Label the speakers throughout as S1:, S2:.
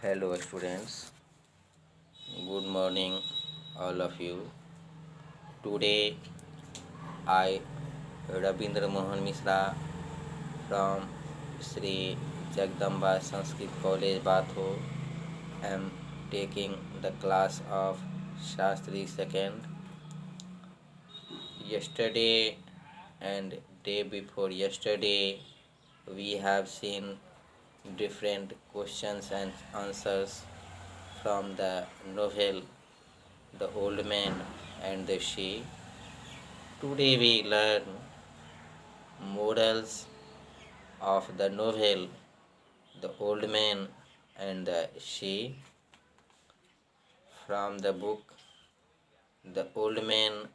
S1: Hello, students. Good morning, all of you. Today, I, Rabindra Mohan Misra from Sri Jagdamba Sanskrit College, Batho, am taking the class of Shastri II. Yesterday and day before yesterday, we have seen different questions and answers from the novel The Old Man and the She. Today we learn morals of the novel The Old Man and the She from the book The Old Man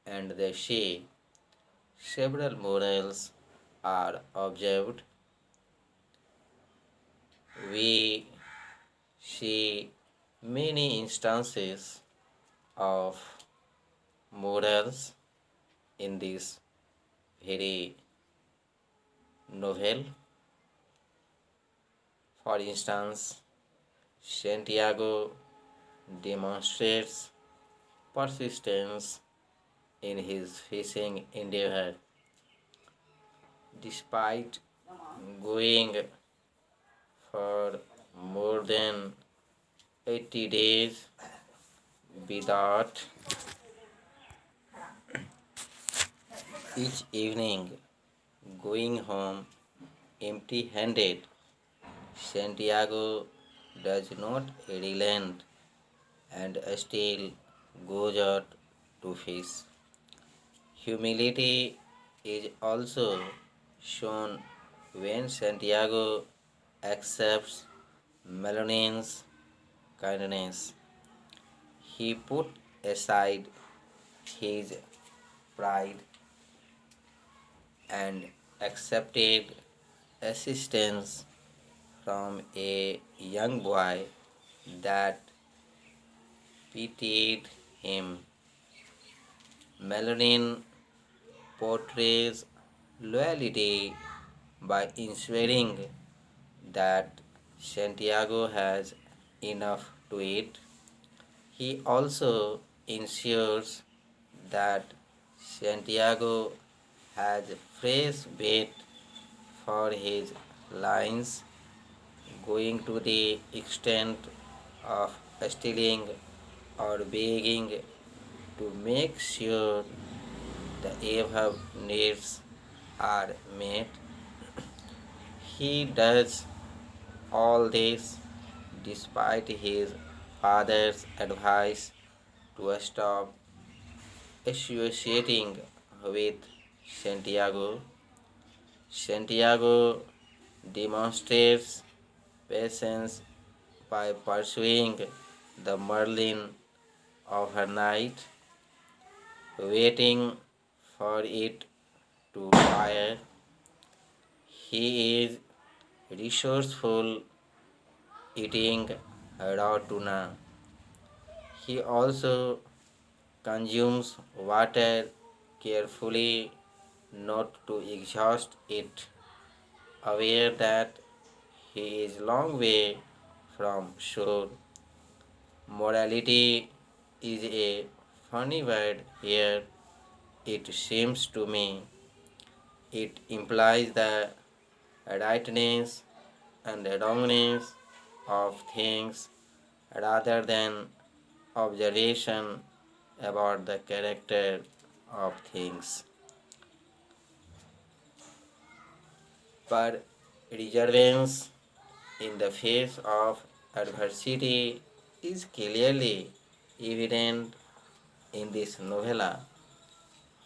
S1: and the She. Several morals are observed. We see many instances of morals in this very novel. For instance, Santiago demonstrates persistence in his fishing endeavor. Despite going for more than 80 days without each evening going home empty handed, Santiago does not relent and still goes out to fish. Humility is also shown when Santiago accepts Melanine's kindness. He put aside his pride and accepted assistance from a young boy that pitied him. Melanine portrays loyalty by ensuring that Santiago has enough to eat. He also ensures that Santiago has fresh bait for his lines, going to the extent of stealing or begging to make sure the above needs are met. He does all this despite his father's advice to stop associating with Santiago. Santiago demonstrates patience by pursuing the Merlin overnight, waiting for it to fire. He is resourceful eating raw tuna. He also consumes water carefully not to exhaust it, aware that he is long way from shore. Morality is a funny word here, it seems to me. It implies the rightness and the wrongness of things rather than observation about the character of things. Perseverance in the face of adversity is clearly evident in this novella.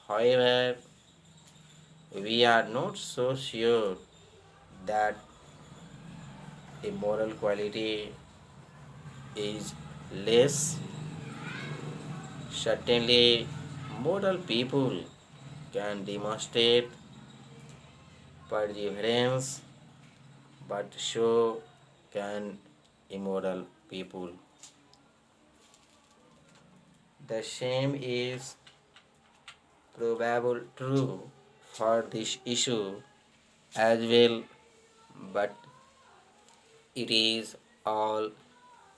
S1: However, we are not so sure that a moral quality is less. Certainly, moral people can demonstrate perseverance, but so can immoral people. The same is probable true for this issue as well, but it is all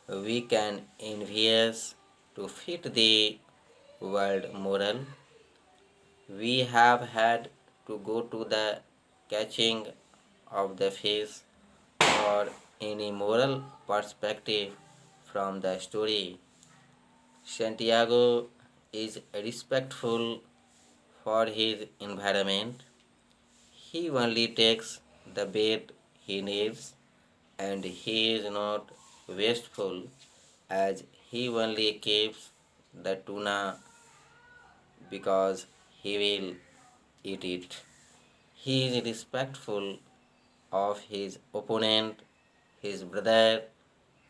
S1: we can envious to fit the world moral. We have had to go to the catching of the fish or any moral perspective from the story. Santiago is respectful for his environment. He only takes the bait he needs and he is not wasteful as he only keeps the tuna because he will eat it. He is respectful of his opponent, his brother,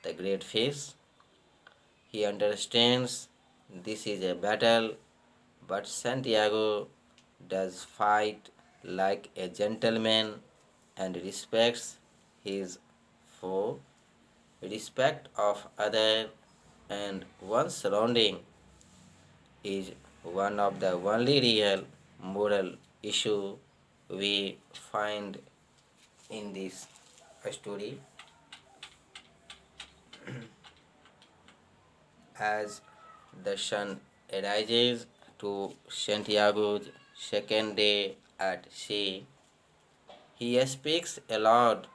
S1: the great fish. He understands this is a battle, but Santiago does fight like a gentleman and respects his foe, respect of other and one's surrounding is one of the only real moral issue we find in this story. As the sun rises to Santiago's second day at sea, he speaks aloud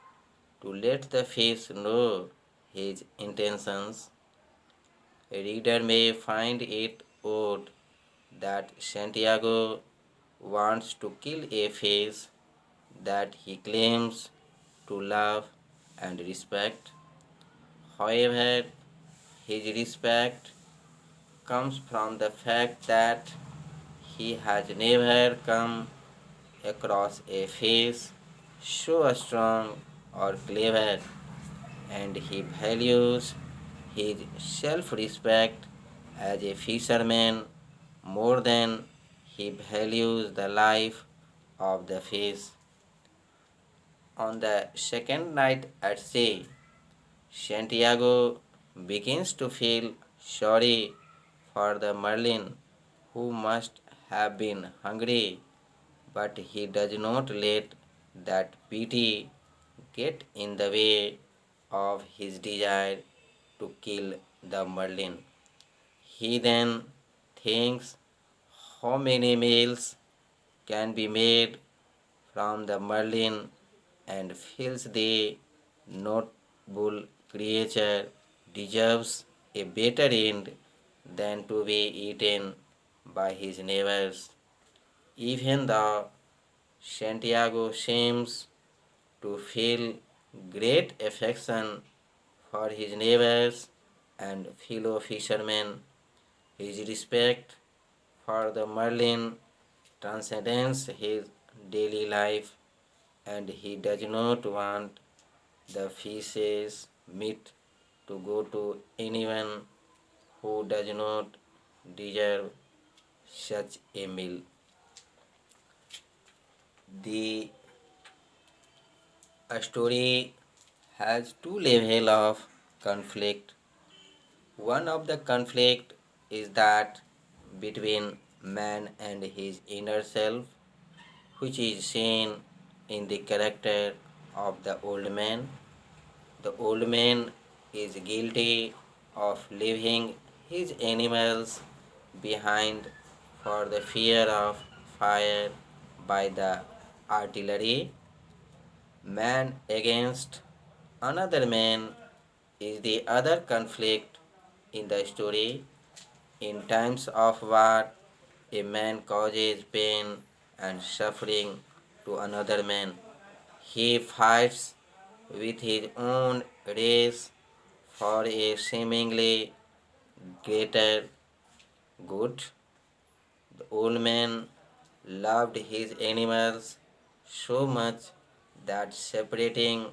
S1: to let the fish know his intentions. A reader may find it odd that Santiago wants to kill a fish that he claims to love and respect. However, his respect comes from the fact that he has never come across a fish so strong or clever, and he values his self respect as a fisherman more than he values the life of the fish. On the second night at sea, Santiago begins to feel sorry for the marlin who must have been hungry, but he does not let that pity get in the way of his desire to kill the marlin. He then thinks how many meals can be made from the marlin and feels the noble creature deserves a better end than to be eaten by his neighbors. Even though Santiago seems to feel great affection for his neighbors and fellow fishermen, his respect for the marlin transcends his daily life and he does not want the fish's meat to go to anyone who does not deserve such a meal. The story has two levels of conflict. One of the conflict is that between man and his inner self, which is seen in the character of the old man. The old man is guilty of leaving his animals behind for the fear of fire by the artillery. Man against another man is the other conflict in the story. In times of war, a man causes pain and suffering to another man. He fights with his own race for a seemingly greater good. The old man loved his animals so much that separating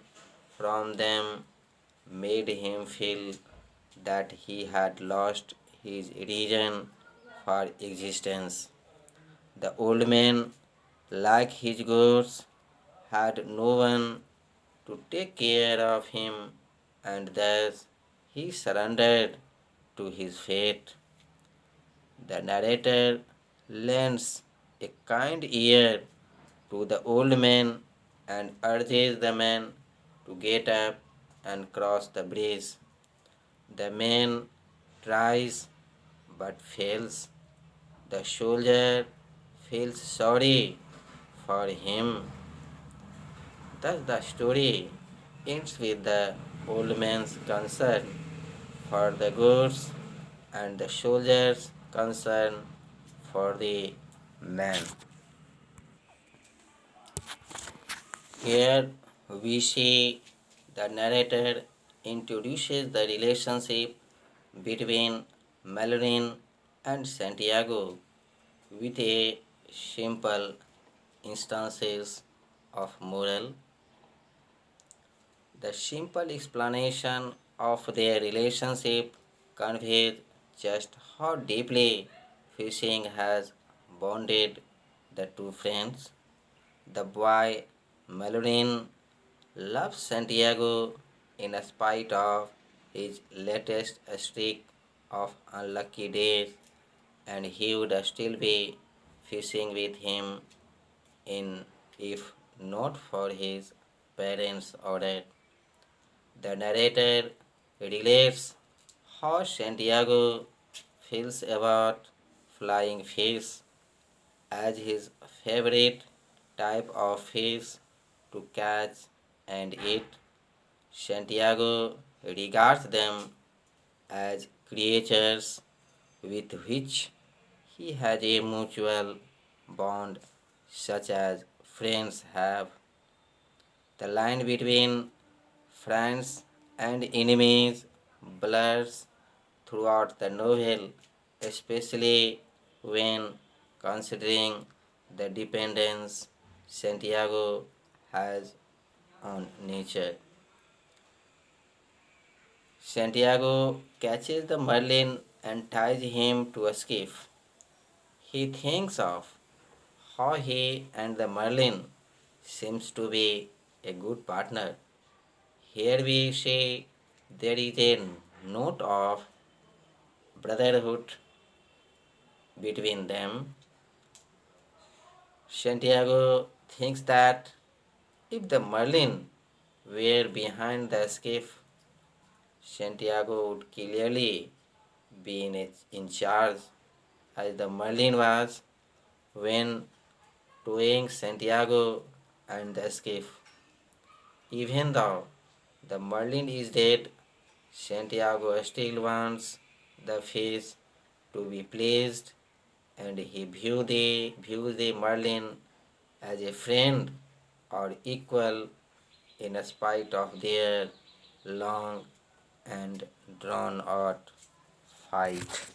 S1: from them made him feel that he had lost his reason for existence. The old man, like his goats, had no one to take care of him, and thus he surrendered to his fate. The narrator lends a kind ear to the old man and urges the man to get up and cross the bridge. The man tries but fails. The soldier feels sorry for him. Thus, the story ends with the old man's concern for the goods and the soldier's concern for the man. Here we see the narrator introduces the relationship between Malourin and Santiago with a simple instances of moral. The simple explanation of their relationship conveys just how deeply fishing has bonded the two friends. The boy Malourin loves Santiago in spite of his latest streak of unlucky days, and he would still be fishing with him in if not for his parents' order. The narrator relates how Santiago feels about flying fish as his favorite type of fish to catch and eat. Santiago regards them as creatures with which he has a mutual bond, such as friends have. The line between friends and enemies blurs throughout the novel, especially when considering the dependence Santiago has on nature. Santiago catches the marlin and ties him to a skiff. He thinks of how he and the marlin seems to be a good partner. Here we see there is a note of brotherhood between them. Santiago thinks that if the marlin were behind the skiff, Santiago would clearly be in charge, as the marlin was when towing Santiago and the skiff. Even though the marlin is dead, Santiago still wants the fish to be pleased, and he views the marlin as a friend or equal in spite of their long and drawn out fight.